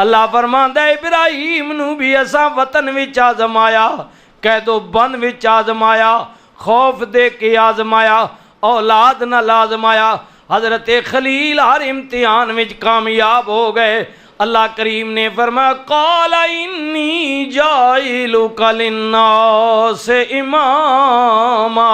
अल्लाह फरमांदा इब्राहिम नू भी असा वतन विच आजमाया, कह दो बन विच आजमाया, खौफ दे के आजमाया, औलाद नाल आजमाया। हजरत खलील हर इम्तिहान विच कामयाब हो गए। अल्लाह करीम ने फरमाया क़ाल इन्नी जाइलुका लिन्नास इमामा।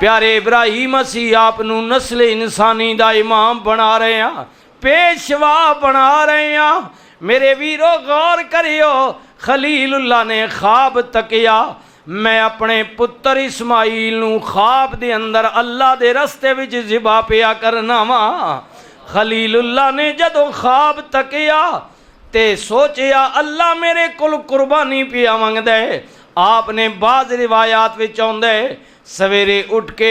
प्यारे इब्राहिम असी आप नू नस्ल इंसानी दा इमाम बना रहे हैं, पेशवा बना रहे हैं। मेरे वीरो गौर करियो, खलीलुल्लाह ने ख्वाब तकिया, मैं अपने पुत्र इस्माइल नू ख्वाब दे अंदर अल्लाह दे रस्ते विच ज़िबा पिया करना वा। खलीलुल्लाह ने जदों ख्वाब तकिया ते सोचिया अल्लाह मेरे कोल कुर्बानी पिया मंगदा है। आपने बाज़ रिवायात विच आउंदा है सवेरे उठ के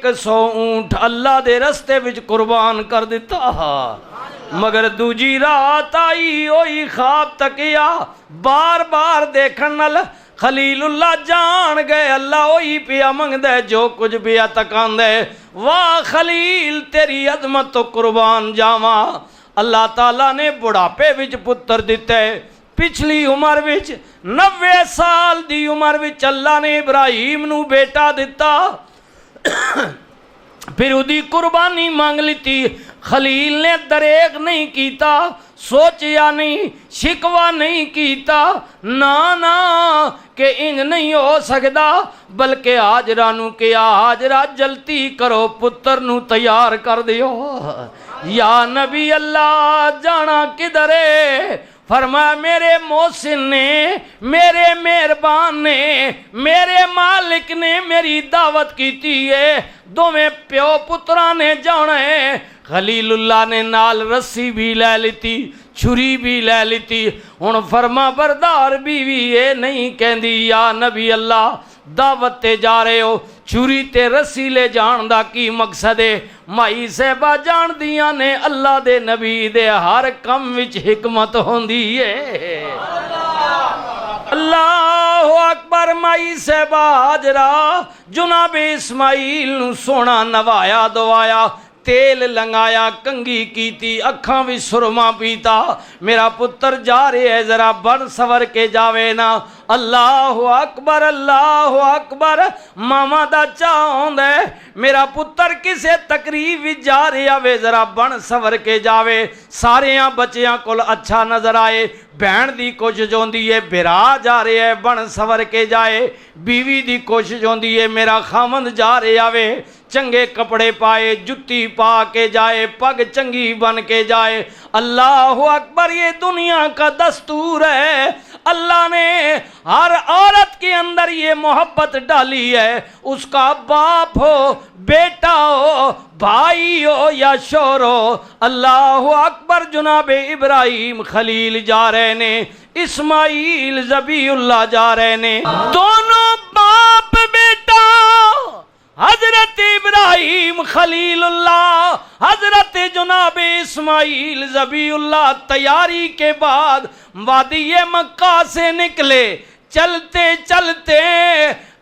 100 ऊंट अल्लाह दे रस्ते विच कुर्बान कर दिता। मगर दूजी रात आई ओही ख्वाब तकिया, बार बार देखण नाल खलीलुल्लाह जान गए अल्लाह वही पिया मंगदा है जो कुछ पिया तकांदा है। वाह खलील तेरी अजमत तो कुर्बान जावा। अल्लाह ताला ने बुढ़ापे विच पुत्र दिता है। पिछली उम्र विच 90 साल दी उम्र विच अल्लाह ने इब्राहिम नू बेटा दिता। फिर उदी कुर्बानी मांग लीती। खलील ने दरेग नहीं कीता, सोचिया नहीं, शिकवा नहीं कीता, ना ना कि इंज नहीं हो सकता, बल्कि हाजरा नू किया हाजरा जल्दी करो पुत्र नू तैयार कर दियो। या नबी अल्लाह जाना किधर है? फरमाया मेरे मोहसिन ने, मेरे मेहरबान ने, मेरे मालिक ने मेरी दावत की है। दोवें प्यो पुत्रा ने जाना है। खलीलुल्लाह ने नाल रस्सी भी ले लीती, छुरी भी ले लीती। हुण फरमा बरदार बीवी ये नहीं कहती या नबी अल्लाह दावत ते जा रहे हो, छुरी ते रस्सी ले जान दा की मकसद है? माई साहबा जान दियां ने अल्लाह दे नबी दे हर कम विच हिकमत होंदी है। अल्लाह अकबर। माई साहबा हाजरा जुनाबे इस्माइल नू सोना नवाया दवाया, तेल लंगाया, कंगी कीती, अखां भी सुरमा पीता। मेरा पुत्र जा रहे है, जरा बन सवर के जावे ना। अल्लाह अकबर अल्लाह अकबर। मामा दा चाह आउंदा है मेरा पुत्र किसे तकरीब विच जा रहा वे, जरा बन सवर के जावे, सारिया बच्चियां कोल अच्छा नजर आए। भैन दी कोशिश होंदी है बिरा जा रहा है बन सवर के जाए, बीवी दी कोशिश होंदी है मेरा खामंद जा रहा वे चंगे कपड़े पाए, जुत्ती पा के जाए, पग चंगी बन के जाए। अल्लाह अकबर। ये दुनिया का दस्तूर है। अल्लाह ने हर औरत के अंदर ये मोहब्बत डाली है, उसका बाप हो, बेटा हो, भाई हो या शोर हो। अल्लाह अकबर। जुनाबे इब्राहिम खलील जा रहे ने, इस्माइल ज़बीउल्लाह जा रहे ने, दोनों बाप बेटा हजरत इब्राहिम खलीलुल्लाह, हजरत जुनाबे इस्माइल ज़बीउल्लाह तैयारी के बाद वादी मक्का से निकले। चलते चलते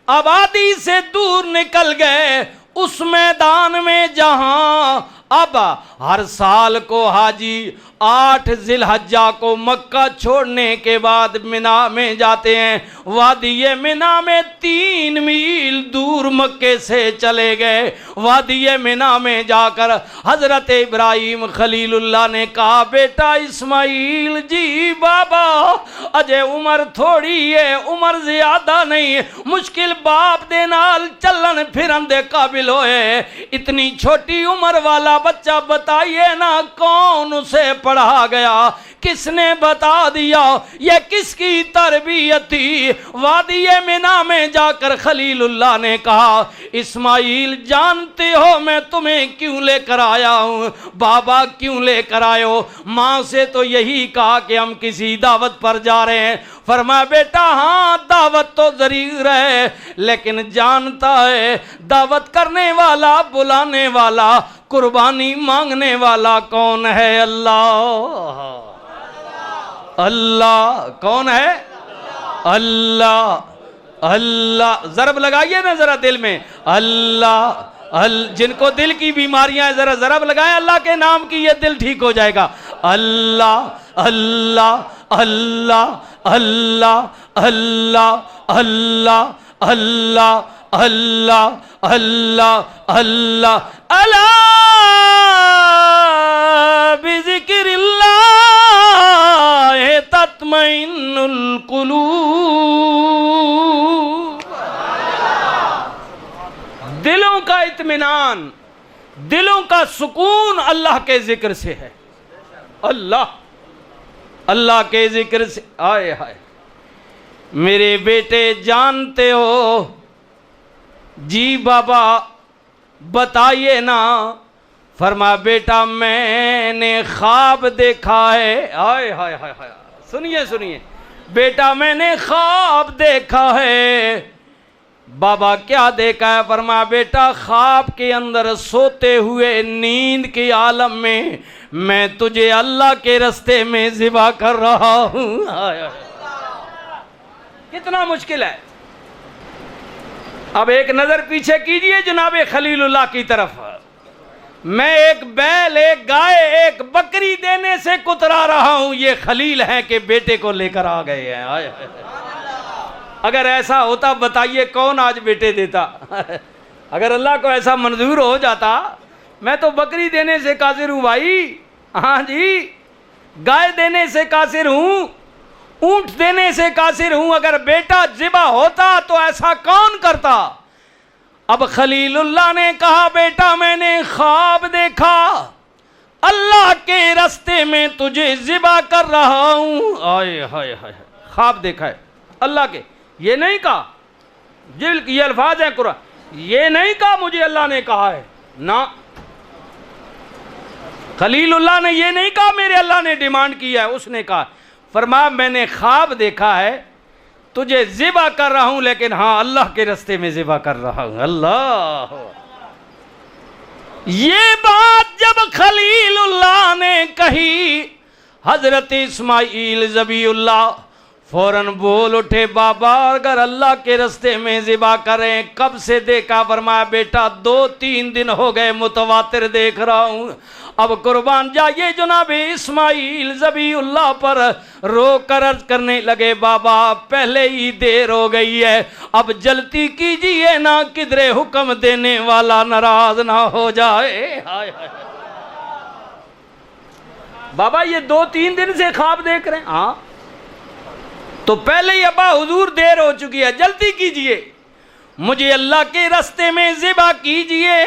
आबादी से दूर निकल गए उस मैदान में जहां अब हर साल को हाजी 8 जिलहज्जा को मक्का छोड़ने के बाद मिना में जाते हैं। वादी मिना में 3 मील दूर मक्के से चले गए। वादी मिना में जाकर हजरत इब्राहिम खलीलुल्लाह ने कहा बेटा इस्माइल जी बाबा अजय उम्र थोड़ी है, उम्र ज्यादा नहीं, मुश्किल बाप दे नाल चलन फिरन दे काबिल होए। इतनी छोटी उम्र वाला बच्चा बताइए ना कौन उसे पढ़ा गया, किसने बता दिया, ये किसकी तरबियत थी? वादी मिना में जाकर खलीलुल्लाह ने कहा इस्माइल जानते हो मैं तुम्हें क्यों लेकर आया हूँ? बाबा क्यों लेकर आए हो? माँ से तो यही कहा कि हम किसी दावत पर जा रहे हैं। फरमाया बेटा हाँ दावत तो जरूर है, लेकिन जानता है दावत करने वाला, बुलाने वाला, कुर्बानी मांगने वाला कौन है? अल्लाह। अल्लाह कौन है? अल्लाह। अल्लाह जरब लगाइए ना जरा दिल में, अल्लाह जिनको दिल की बीमारियां हैं जरा जरब लगाएं अल्लाह के नाम की, ये दिल ठीक हो जाएगा। अल्लाह अल्लाह अल्लाह अल्लाह अल्लाह अल्लाह अल्लाह अल्लाह अल्लाह अल्लाह अला बिज़िक्रिल्लाह तत्मइन्नुल कुलूब। दिलों का इत्मीनान, दिलों का सुकून अल्लाह के जिक्र से है। अल्लाह अल्लाह के जिक्र से। आए हाय मेरे बेटे जानते हो जी बाबा बताइए ना। फरमा बेटा मैंने ख्वाब देखा है। आए हाय हाय हाय सुनिए सुनिए बेटा मैंने ख्वाब देखा है। बाबा क्या देखा है? फरमा बेटा ख्वाब के अंदर सोते हुए नींद के आलम में मैं तुझे अल्लाह के रास्ते में ज़िबा कर रहा हूं। कितना मुश्किल है। अब एक नजर पीछे कीजिए जनाबे खलीलुल्लाह की तरफ। मैं एक बैल, एक गाय, एक बकरी देने से कुतरा रहा हूं। ये खलील हैं कि बेटे को लेकर आ गए हैं। आए अगर ऐसा होता बताइए कौन आज बेटे देता? अगर अल्लाह को ऐसा मंजूर हो जाता, मैं तो बकरी देने से कासिर हूं भाई। हाँ जी गाय देने से कासिर हूं, ऊंट देने से कासिर हूं। अगर बेटा ज़िबा होता तो ऐसा कौन करता? अब खलीलुल्लाह ने कहा बेटा मैंने ख्वाब देखा अल्लाह के रास्ते में तुझे ज़िबा कर रहा हूं। आए हाय हाय ख्वाब देखा है अल्लाह के। ये नहीं कहा, ये अल्फाज है कुरान, ये नहीं कहा मुझे अल्लाह ने कहा है ना। खलीलुल्लाह ने ये नहीं कहा मेरे अल्लाह ने डिमांड किया है। उसने कहा फरमाया मैंने ख्वाब देखा है तुझे ज़िबा कर रहा हूं, लेकिन हाँ अल्लाह के रास्ते में ज़िबा कर रहा हूं। अल्लाह। ये बात जब खलीलुल्लाह ने कही हजरत इस्माइल ज़बीउल्लाह फौरन बोल उठे बाबा अगर अल्लाह के रास्ते में ज़िबा करें। कब से देखा? फरमाया बेटा 2-3 दिन हो गए मुतवातिर देख रहा हूं। अब कुर्बान जाइए जनाब इस्माइल ज़बीउल्लाह पर रो कर अर्ज करने लगे बाबा पहले ही देर हो गई है, अब जल्दी कीजिए ना किधरे हुक्म देने वाला नाराज ना हो जाए। हाय हाय बाबा ये 2-3 दिन से ख्वाब देख रहे हैं। हाँ तो पहले ही अब्बा हुजूर देर हो चुकी है, जल्दी कीजिए, मुझे अल्लाह के रास्ते में ज़िबा कीजिए,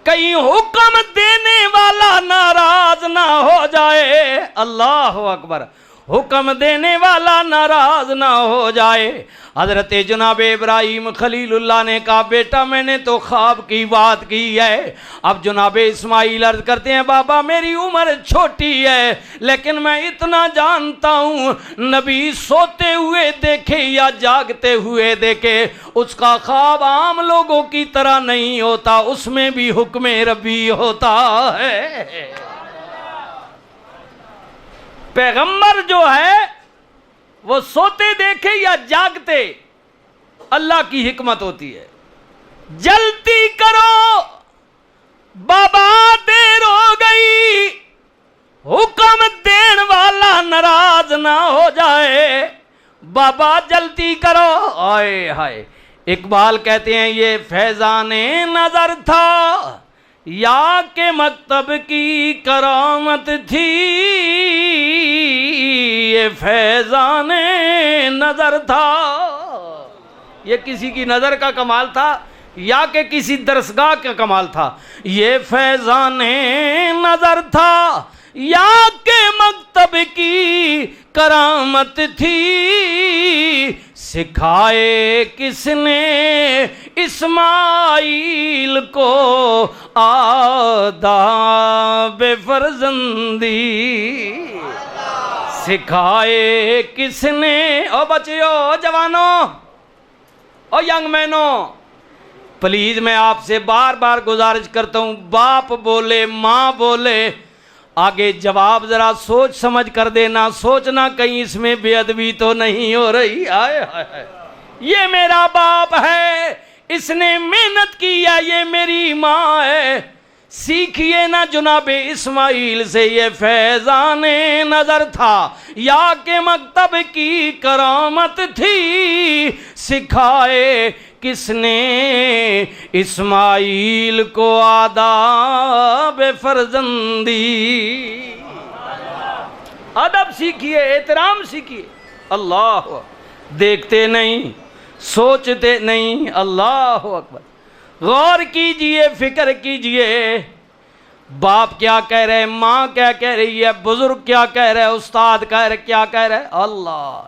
कहीं हुक्म देने वाला नाराज ना हो जाए। अल्लाह अकबर। हुक्म देने वाला नाराज ना हो जाए। हजरत जनाब इब्राहिम खलीलुल्लाह ने कहा बेटा मैंने तो ख्वाब की बात की है। अब जनाब इस्माइल अर्ज करते हैं बाबा मेरी उम्र छोटी है, लेकिन मैं इतना जानता हूँ नबी सोते हुए देखे या जागते हुए देखे उसका ख्वाब आम लोगों की तरह नहीं होता, उसमें भी हुक्म रब्बी होता है। पैगंबर जो है वो सोते देखे या जागते अल्लाह की हिकमत होती है। जल्दी करो बाबा देर हो गई, हुक्म देने वाला नाराज ना हो जाए, बाबा जल्दी करो। आए हाय इकबाल कहते हैं ये फैजाने नजर था या के मकतब की करामत थी, ये फैजाने नजर था, ये किसी की नजर का कमाल था या के किसी दरसगाह का कमाल था। ये फैजाने नजर था या के मकतब की करामत थी, सिखाए किसने इस्माइल को आदाब फर्जंदी, सिखाए किसने। ओ बच्चियों, जवानों, ओ यंग मैनों, प्लीज मैं आपसे बार बार गुजारिश करता हूं, बाप बोले माँ बोले आगे जवाब जरा सोच समझ कर देना, सोचना कहीं इसमें बेअदबी तो नहीं हो रही। आए हाय, ये मेरा बाप है, इसने मेहनत की है, ये मेरी माँ है। सीखिए ना जुनाबे इस्माइल से ये फैज़ाने नजर था, या के मकतब की करामत थी। सिखाए किसने इस्माइल को आदाब फर्जंदी। अदब सीखिए, एहतराम सीखिए। अल्लाह, देखते नहीं, सोचते नहीं। अल्लाह अकबर। गौर कीजिए, फिक्र कीजिए, बाप क्या कह रहे, माँ क्या कह रही है, बुजुर्ग क्या कह रहे, उस्ताद क्या कह रहे। अल्लाह,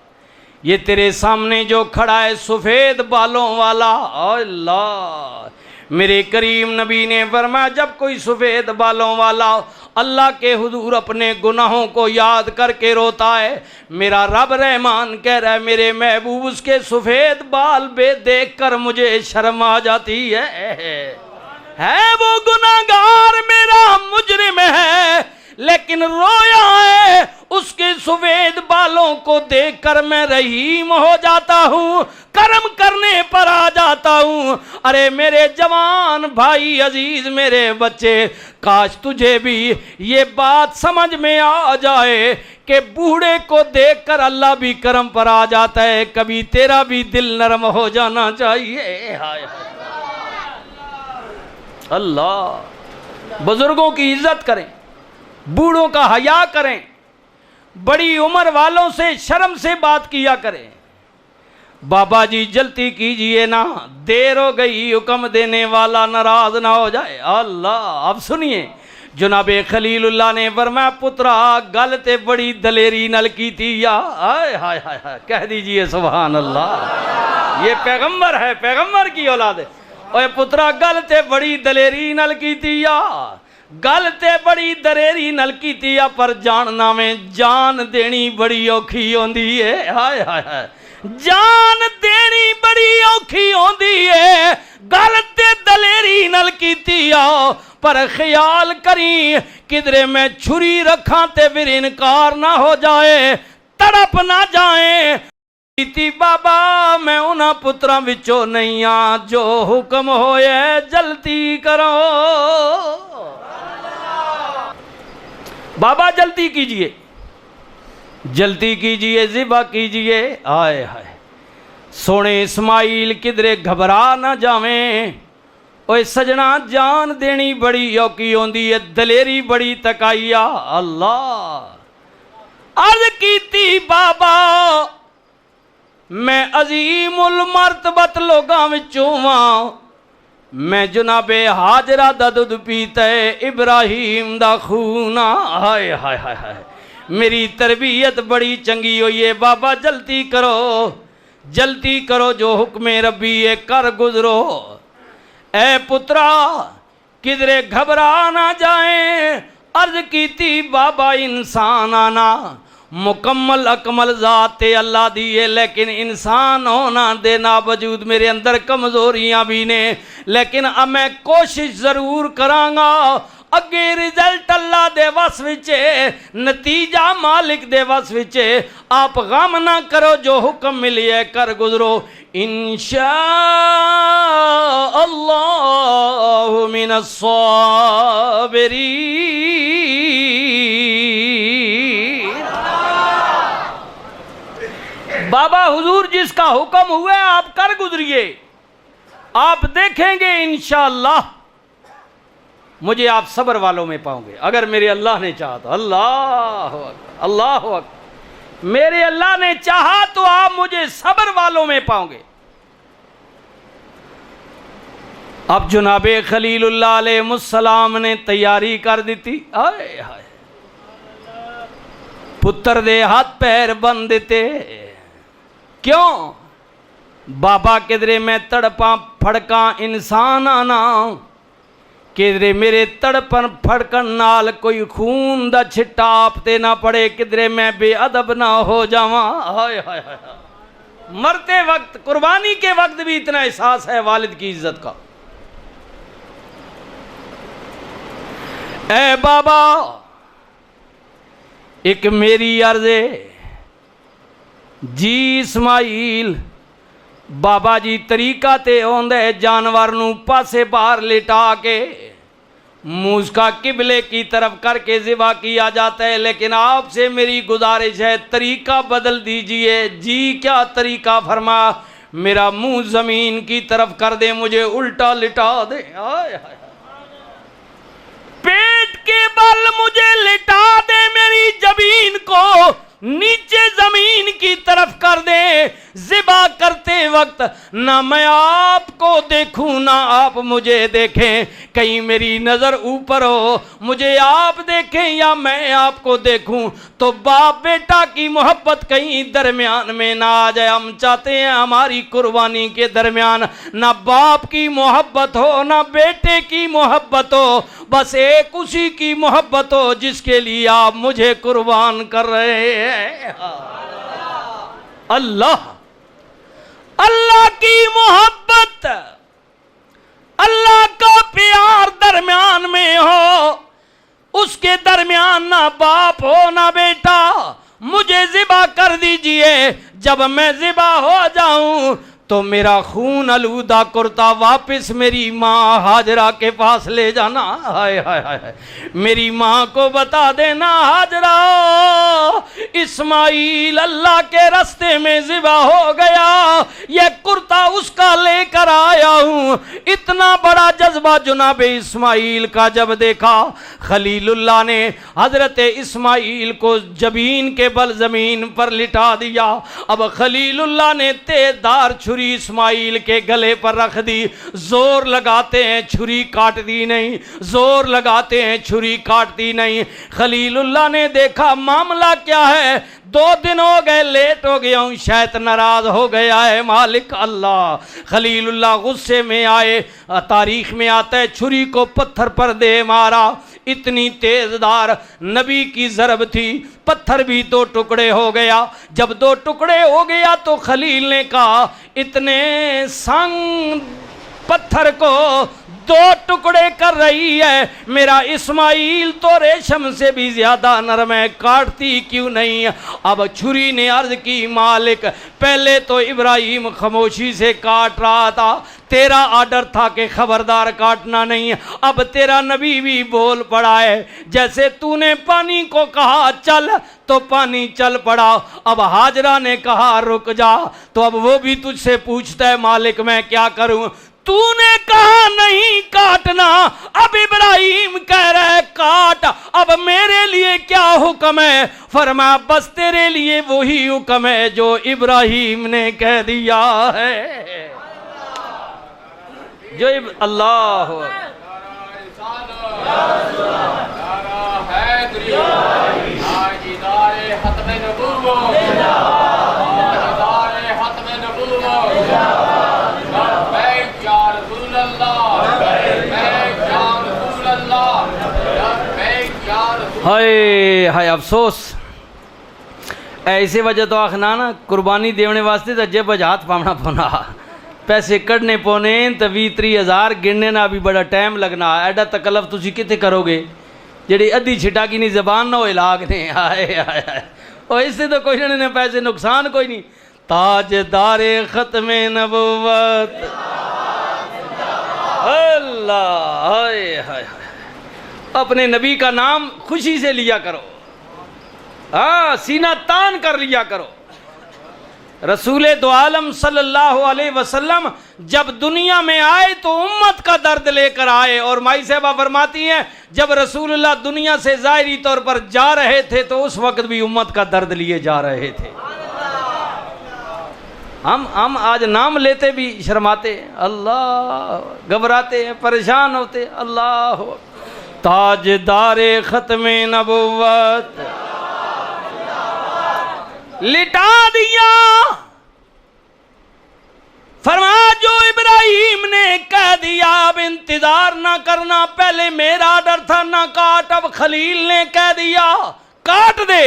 ये तेरे सामने जो खड़ा है सफ़ेद बालों वाला, अल्लाह, मेरे करीम नबी ने फरमाया जब कोई सफ़ेद बालों वाला अल्लाह के हुजूर अपने गुनाहों को याद करके रोता है, मेरा रब रहमान कह रहा है मेरे महबूब उसके सफ़ेद बाल बे देख कर मुझे शर्म आ जाती है वो गुनाहगार मेरा मुजरिम है, लेकिन रोया है उसके सफ़ेद बालों को देखकर मैं रहीम हो जाता हूँ, कर्म करने पर आ जाता हूँ। अरे मेरे जवान भाई अजीज, मेरे बच्चे, काश तुझे भी ये बात समझ में आ जाए कि बूढ़े को देखकर अल्लाह भी कर्म पर आ जाता है। कभी तेरा भी दिल नरम हो जाना चाहिए। हाय अल्लाह, बुजुर्गों की इज्जत करें, बूढ़ों का हया करें, बड़ी उम्र वालों से शर्म से बात किया करें। बाबा जी जल्दी कीजिए ना, देर हो गई, हुक्म देने वाला नाराज ना हो जाए। अल्लाह, अब सुनिए, जनाबे खलीलुल्लाह ने फरमाया पुत्रा गल ते बड़ी दलेरी नल की थी या। हाय हाय हाय हाय, कह दीजिए सुभान अल्लाह, ये पैगंबर है, पैगंबर की औलाद है। ओए पुत्रा गल ते बड़ी दलेरी नल की थी या, गल ते बड़ी दलेरी नल की थी या, पर जानना में जान देनी बड़ी औखी होंदी है। हाय हाय हाय, जान देनी बड़ी औखी होंदी है। गल ते दलेरी नल की थी आ, पर ख्याल करी किधरे मैं छुरी रखा ते फिर इनकार ना हो जाए, तड़प ना जाए। बाबा मैं उन्हां पुत्रां विचों नहीं आ, जो हुक्म होए जल्दी करो। बाबा जल्दी कीजिए, जल्दी कीजिए, ज़िबा कीजिए। आए हाय, सोने इस्माइल किधरे घबरा ना जावें। ओए सजना जान देनी बड़ी औखी होंदी है, दलेरी बड़ी तकाइया। अल्लाह, अर्ज़ कीती बाबा मैं अजीमुल मर्तबत लोगां विचों वां, मैं जनाबे हाजरा दा दुध पीता है, इब्राहिम दा खून। हाय हाय हाय हाय, मेरी तरबियत बड़ी चंगी हुई है। बाबा जल्दी करो, जल्दी करो, जो हुक्म रब्बी है कर गुजरो। ए पुत्रा किधरे घबरा ना जाए। अर्ज कीती बाबा इंसान आना मुकम्मल अकमल ज़ाते अल्लाह दी है, लेकिन इंसान होना दे बावजूद मेरे अंदर कमज़ोरियाँ भी ने, लेकिन अब मैं कोशिश ज़रूर करांगा। अगे रिजल्ट अल्लाह दे वस विच, नतीजा मालिक दे वस विच। आप गम ना करो, जो हुक्म मिली है कर गुजरो। इंशा अल्लाह मिनस साबिरीन। बाबा हुजूर जिसका हुक्म हुआ आप कर गुजरिए, आप देखेंगे इंशाअल्लाह मुझे आप सब्र वालों में पाओगे, अगर मेरे अल्लाह ने चाहा तो। अल्लाह अल्लाह अकबर, मेरे अल्लाह ने चाहा तो आप मुझे सब्र वालों में पाओगे। अब जनाबे खलीलुल्लाह अलैहिस्सलाम ने तैयारी कर दी थी। हाय हाय, पुत्र दे हाथ पैर बन देते। क्यों बाबा किधरे मैं तड़पा फड़का इंसान आना, किधरे मेरे तड़पन फड़कन नाल कोई खून दा छिट्टा आपते ना पड़े, किधरे मैं बेअदब ना हो जावा। हाय हाय हाय, मरते वक्त कुर्बानी के वक्त भी इतना एहसास है वालिद की इज्जत का। ए बाबा एक मेरी अर्ज़ है जी, इस्माइल बाबा जी तरीका ते आंदे जानवर नू पासे बाहर लिटा के मुंह उसका किबले की तरफ करके ज़िबा किया जाता है। लेकिन आपसे मेरी गुजारिश है तरीका बदल दीजिए। जी क्या तरीका? फरमा मेरा मुंह जमीन की तरफ कर दे, मुझे उल्टा लिटा दे। पेट के बल मुझे लिटा दे, मेरी जमीन को नीचे जमीन की तरफ कर दे। ज़िबा करते वक्त ना मैं आपको देखूं ना आप मुझे देखें, कहीं मेरी नजर ऊपर हो मुझे आप देखें या मैं आपको देखूं, तो बाप बेटा की मोहब्बत कहीं दरमियान में ना आ जाए। हम चाहते हैं हमारी कुर्बानी के दरमियान ना बाप की मोहब्बत हो ना बेटे की मोहब्बत हो, बस एक उसी की मोहब्बत हो जिसके लिए आप मुझे कुर्बान कर रहे हैं। अल्लाह अल्लाह की मोहब्बत, अल्लाह का प्यार दरमियान में हो, उसके दरमियान ना बाप हो ना बेटा। मुझे ज़िबा कर दीजिए, जब मैं ज़िबा हो जाऊं तो मेरा खून अलूदा कुर्ता वापस मेरी माँ हाजरा के पास ले जाना। हाय हाय हाय, मेरी माँ को बता देना हाजरा इस्माइल अल्लाह के रास्ते में ज़िबा हो गया, ये कुर्ता उसका लेकर आया हूँ। इतना बड़ा जज्बा जुनाब इस्माइल का जब देखा, खलीलुल्लाह ने हजरत इस्माइल को जमीन के बल जमीन पर लिटा दिया। अब खलीलुल्लाह ने तेजदार छुरी इस्माइल के गले पर रख दी। जोर लगाते हैं छुरी काटती नहीं, जोर लगाते हैं छुरी काटती नहीं। खलीलुल्लाह ने देखा मामला क्या है, 2 दिन हो गए लेट हो गया हूँ, शायद नाराज हो गया है मालिक अल्लाह। खलीलुल्लाह गुस्से में आए, तारीख में आता है छुरी को पत्थर पर दे मारा। इतनी तेजदार नबी की ज़रब थी, पत्थर भी 2 टुकड़े हो गया। जब 2 टुकड़े हो गया तो खलील ने कहा इतने संग पत्थर को 2 टुकड़े कर रही है, मेरा इस्माइल तो रेशम से भी ज्यादा नरम है, काटती क्यों नहीं? अब छुरी ने अर्ज की मालिक पहले तो इब्राहिम खामोशी से काट रहा था, तेरा आर्डर था कि खबरदार काटना नहीं, अब तेरा नबी भी बोल पड़ा है, जैसे तूने पानी को कहा चल तो पानी चल पड़ा। अब हाजरा ने कहा रुक जा, तो अब वो भी तुझसे पूछता है मालिक मैं क्या करूं? तूने कहा नहीं काटना, अब इब्राहिम कह रहा है काट, अब मेरे लिए क्या हुक्म है? फरमाया बस तेरे लिए वही हुक्म है जो इब्राहिम ने कह दिया है। जो अल्लाह हाय हाय अफसोस ऐसे वजह तो आखना ना कुर्बानी देने वास्ते तो जेब हाथ पावना पौना, पैसे कढ़ने पौने तो 20-30 हज़ार गिनने ना भी बड़ा टाइम लगना। एडा तकलफ तुसी कितने करोगे जेड़ी अद्धी छिटा की नहीं जबान ना हो इलाग ने। हाय हाय हाय, और इससे तो कोई ने पैसे नुकसान कोई नहीं। ताजदारे खत्मे नबुव्वत अल्लाह, हाय हाय, अपने नबी का नाम खुशी से लिया करो, हाँ सीना तान कर लिया करो। रसूल दो आलम सल्लल्लाहु अलैहि वसल्लम जब दुनिया में आए तो उम्मत का दर्द लेकर आए, और माई साहबा फरमाती हैं जब रसूलुल्लाह दुनिया से ज़ाहिरी तौर पर जा रहे थे तो उस वक्त भी उम्मत का दर्द लिए जा रहे थे। हम आज नाम लेते भी शर्माते, अल्लाह, घबराते हैं, परेशान होते, अल्लाह। ताजदारे खत्मे नबुव्वत लिटा दिया। फरमाया जो इब्राहिम ने कह दिया अब इंतजार ना करना, पहले मेरा डर था ना काट, अब खलील ने कह दिया काट दे,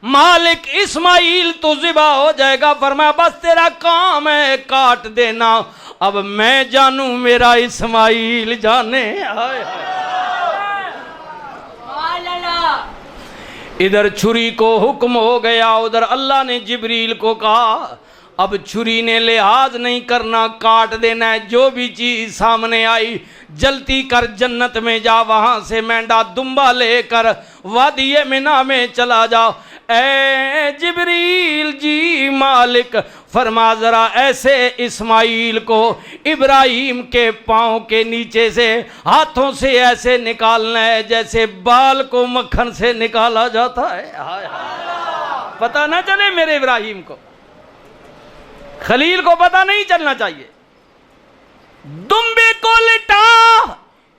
मालिक इस्माइल तो ज़िबा हो जाएगा। फरमाया बस तेरा काम है काट देना, अब मैं जानू मेरा इस्माइल जाने। इधर छुरी को हुक्म हो गया, उधर अल्लाह ने जिब्रील को कहा अब छुरी ने लिहाज नहीं करना, काट देना है जो भी चीज सामने आई। जल्दी कर जन्नत में जा, वहां से मेंढा दुम्बा लेकर वादिये मिना में चला जाओ। ए जिब्रील जी मालिक फरमा जरा ऐसे इस्माइल को इब्राहिम के पाँव के नीचे से हाथों से ऐसे निकालना है जैसे बाल को मक्खन से निकाला जाता है। हाय हाय, पता ना चले मेरे इब्राहिम को, खलील को पता नहीं चलना चाहिए। दुम्बे को लिटा,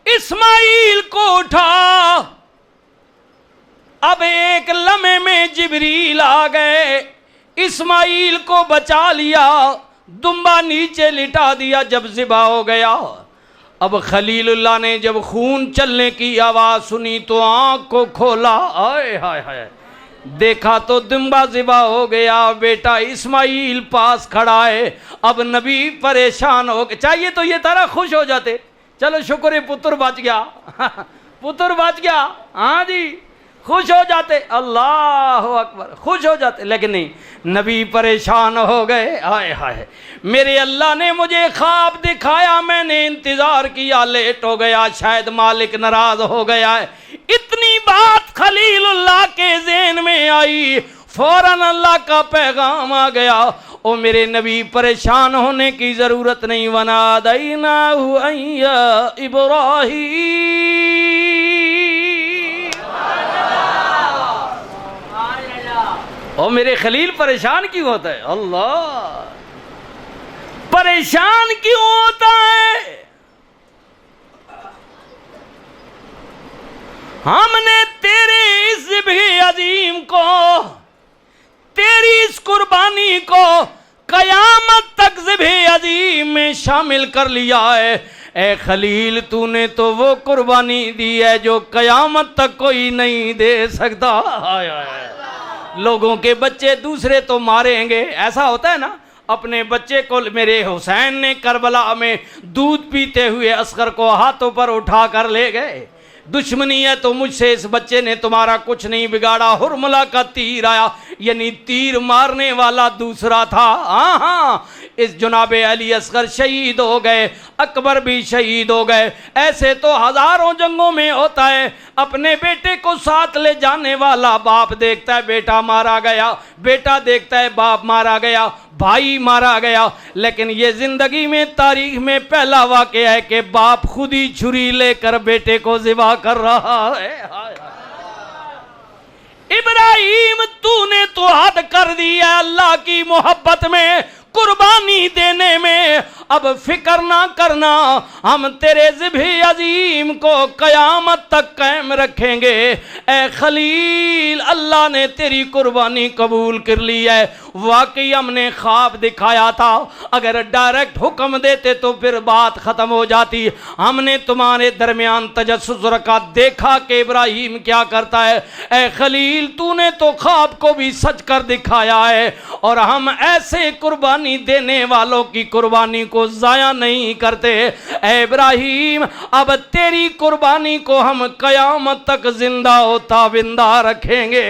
इस्माइल को उठा। अब एक लम्हे में जिब्रील आ गए, इस्माइल को बचा लिया, दुम्बा नीचे लिटा दिया। जब ज़िबा हो गया, अब खलीलुल्लाह ने जब खून चलने की आवाज़ सुनी तो आँख को खोला। आए हाय हाय, देखा तो दुम्बा ज़िबा हो गया, बेटा इस्माइल पास खड़ा है। अब नबी परेशान हो गए, चाहिए तो ये तरह खुश हो जाते, चलो शुक्र है पुत्र बच गया पुत्र बच गया, हाँ जी खुश हो जाते, अल्लाह अकबर, खुश हो जाते। लेकिन नहीं, नबी परेशान हो गए। हाय हाय, मेरे अल्लाह ने मुझे ख्वाब दिखाया, मैंने इंतज़ार किया, लेट हो गया, शायद मालिक नाराज हो गया है। इतनी बात खलीलुल्लाह के ज़हन में आई, फौरन अल्लाह का पैगाम आ गया, ओ मेरे नबी परेशान होने की ज़रूरत नहीं। वनादैनाहु अय्या इब्राहीम, ओ मेरे खलील परेशान क्यों होता है? अल्लाह परेशान क्यों होता है? हमने तेरे इस ज़िब्ह अजीम को, तेरी इस कुर्बानी को कयामत तक ज़िब्ह अजीम में शामिल कर लिया है। ए खलील, तूने तो वो कुर्बानी दी है जो कयामत तक कोई नहीं दे सकता। हाय हाय, लोगों के बच्चे दूसरे तो मारेंगे, ऐसा होता है ना। अपने बच्चे को मेरे हुसैन ने करबला में दूध पीते हुए असगर को हाथों पर उठा कर ले गए। दुश्मनी है तो मुझसे इस बच्चे ने तुम्हारा कुछ नहीं बिगाड़ा। हुरमुला का तीर आया, यानी तीर मारने वाला दूसरा था। हाँ हाँ, इस जनाबे अली असगर शहीद हो गए, अकबर भी शहीद हो गए। ऐसे तो हजारों जंगों में होता है। अपने बेटे को साथ ले जाने वाला बाप देखता है बेटा मारा गया, बेटा देखता है बाप मारा गया, भाई मारा गया। लेकिन ये जिंदगी में तारीख में पहला वाक़या है कि बाप खुद ही छुरी लेकर बेटे को ज़िबा कर रहा है। इब्राहिम, तूने तो हद कर दी है अल्लाह की मोहब्बत में, कुर्बानी देने में। अब फिक्र ना करना, हम तेरे ज़िब्ह अजीम को कयामत तक कायम रखेंगे। ए खलील, अल्लाह ने तेरी कुर्बानी कबूल कर ली है। वाकई हमने ख्वाब दिखाया था, अगर डायरेक्ट हुक्म देते तो फिर बात ख़त्म हो जाती। हमने तुम्हारे दरमियान तजस्सुस रखा, देखा कि इब्राहिम क्या करता है। ए खलील, तूने तो ख्वाब को भी सच कर दिखाया है, और हम ऐसे कुर्बानी देने वालों की कुर्बानी को ज़ाया नहीं करते। ए इब्राहिम, अब तेरी कुर्बानी को हम कयामत तक जिंदा होता बिंदा रखेंगे।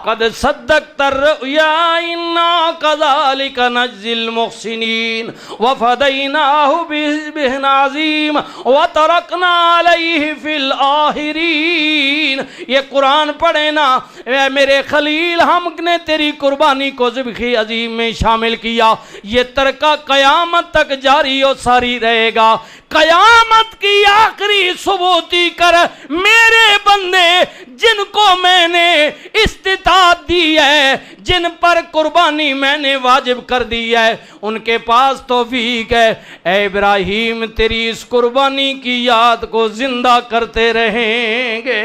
कद सद्दक़्तर रुया इन्ना कज़ालिका नज्ज़िल मुहसिनीन व फ़दैनाहु बिज़िब्हिन अज़ीम व तरकना अलैहि फ़िल आखिरीन। ये कुरान पढ़े ना मेरे खलील, हमने तेरी कुर्बानी को ज़िब्ह अज़ीम में शामिल किया। ये तरका क़यामत तक जारी और सारी रहेगा। कयामत की आखिरी सुबूती कर मेरे बंदे, जिनको मैंने इस्तिताअत दी है, जिन पर कुर्बानी मैंने वाजिब कर दी है, उनके पास तौफीक है। ए इब्राहिम, तेरी इस कुर्बानी की याद को जिंदा करते रहेंगे।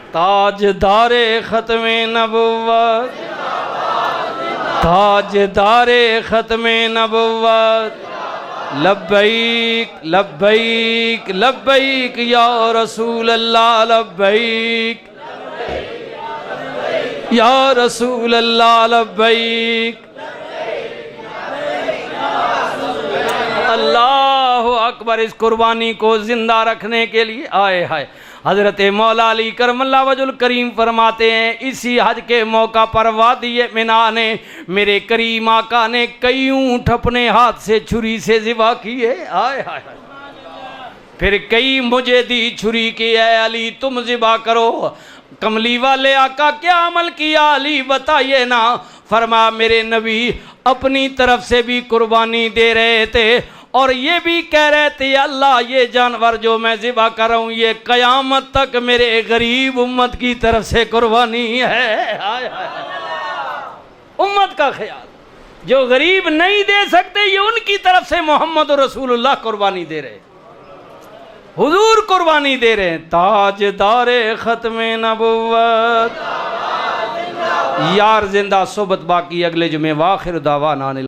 ताजदारे खत्मे नबुव्वत, ताजदारे खत्मे नबुव्वत, लब्बैक लब्बैक लब्बैक या रसूल अल्लाह, लब्बैक या रसूल अल्लाह, लब्बैक। अल्लाह अकबर। इस कुर्बानी को जिंदा रखने के लिए आए हाय हजरत मौला अली करमल्ला वजुल करीम फरमाते हैं, इसी हज के मौका पर वादी मिना ने मेरे करीम आका ने कई ऊँट अपने हाथ से छुरी से ज़िबा किए। हाय हाय, फिर कई मुझे दी छुरी की, है अली तुम ज़िबा करो। कमली वाले आका क्या अमल किया अली बताइए ना। फरमा मेरे नबी अपनी तरफ से भी कुर्बानी दे रहे थे और ये भी कह रहे थे अल्लाह ये जानवर जो मैं ज़िबा कर रहा हूँ ये क़यामत तक मेरे गरीब उम्मत की तरफ से कुर्बानी है। हाय हाय, उम्मत का ख्याल, जो गरीब नहीं दे सकते ये उनकी तरफ से मोहम्मद रसूलुल्लाह कुर्बानी दे रहे, हुजूर कुर्बानी दे रहे हैं। ताजदारे ख़त्मे नबुव्वत यार जिंदा सोबत बाकी, अगले जुमे वाखिर दावाना।